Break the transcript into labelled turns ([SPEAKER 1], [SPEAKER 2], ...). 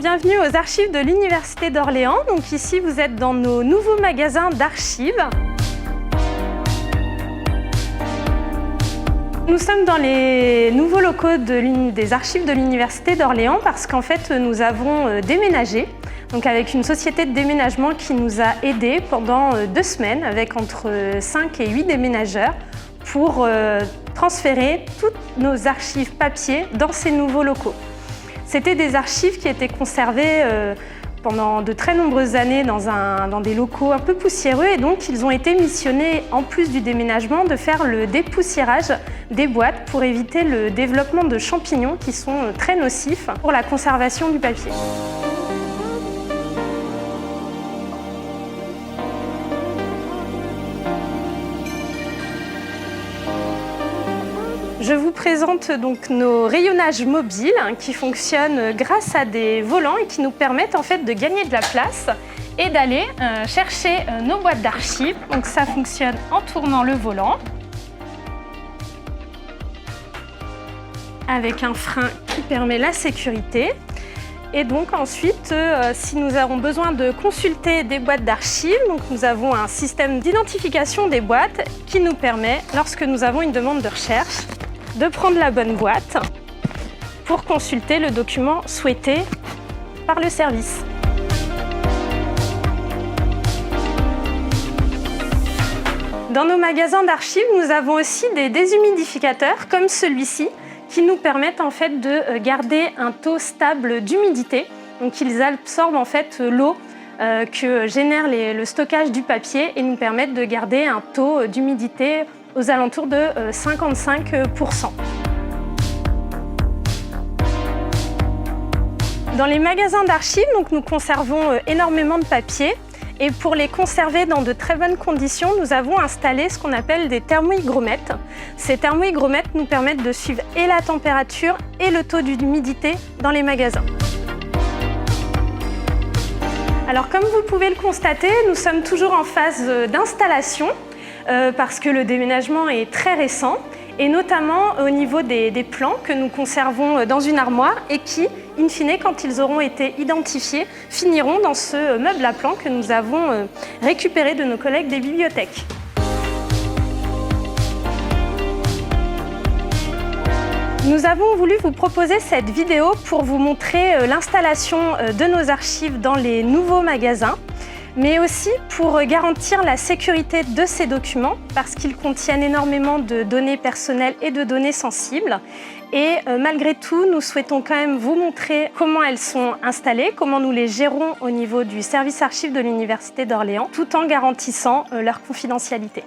[SPEAKER 1] bienvenue aux archives de l'Université d'Orléans. Donc ici, vous êtes dans nos nouveaux magasins d'archives. Nous sommes dans les nouveaux locaux des archives de l'Université d'Orléans parce qu'en fait, nous avons déménagé. Donc avec une société de déménagement qui nous a aidés pendant 2 semaines avec entre 5 et 8 déménageurs pour transférer toutes nos archives papier dans ces nouveaux locaux. C'était des archives qui étaient conservées pendant de très nombreuses années dans des locaux un peu poussiéreux et donc ils ont été missionnés, en plus du déménagement, de faire le dépoussiérage des boîtes pour éviter le développement de champignons qui sont très nocifs pour la conservation du papier. Je vous présente donc nos rayonnages mobiles qui fonctionnent grâce à des volants et qui nous permettent en fait de gagner de la place et d'aller chercher nos boîtes d'archives. Donc ça fonctionne en tournant le volant avec un frein qui permet la sécurité. Et donc ensuite, si nous avons besoin de consulter des boîtes d'archives, donc nous avons un système d'identification des boîtes qui nous permet, lorsque nous avons une demande de recherche, de prendre la bonne boîte pour consulter le document souhaité par le service. Dans nos magasins d'archives, nous avons aussi des déshumidificateurs comme celui-ci qui nous permettent en fait de garder un taux stable d'humidité. Donc ils absorbent en fait l'eau que génère le stockage du papier et nous permettent de garder un taux d'humidité aux alentours de 55%. Dans les magasins d'archives, nous conservons énormément de papier et pour les conserver dans de très bonnes conditions, nous avons installé ce qu'on appelle des thermohygromètres. Ces thermohygromètres nous permettent de suivre et la température et le taux d'humidité dans les magasins. Alors comme vous pouvez le constater, nous sommes toujours en phase d'installation parce que le déménagement est très récent et notamment au niveau des plans que nous conservons dans une armoire et qui, in fine, quand ils auront été identifiés, finiront dans ce meuble à plans que nous avons récupéré de nos collègues des bibliothèques. Nous avons voulu vous proposer cette vidéo pour vous montrer l'installation de nos archives dans les nouveaux magasins, mais aussi pour garantir la sécurité de ces documents parce qu'ils contiennent énormément de données personnelles et de données sensibles. Et malgré tout, nous souhaitons quand même vous montrer comment elles sont installées, comment nous les gérons au niveau du service archives de l'Université d'Orléans, tout en garantissant leur confidentialité.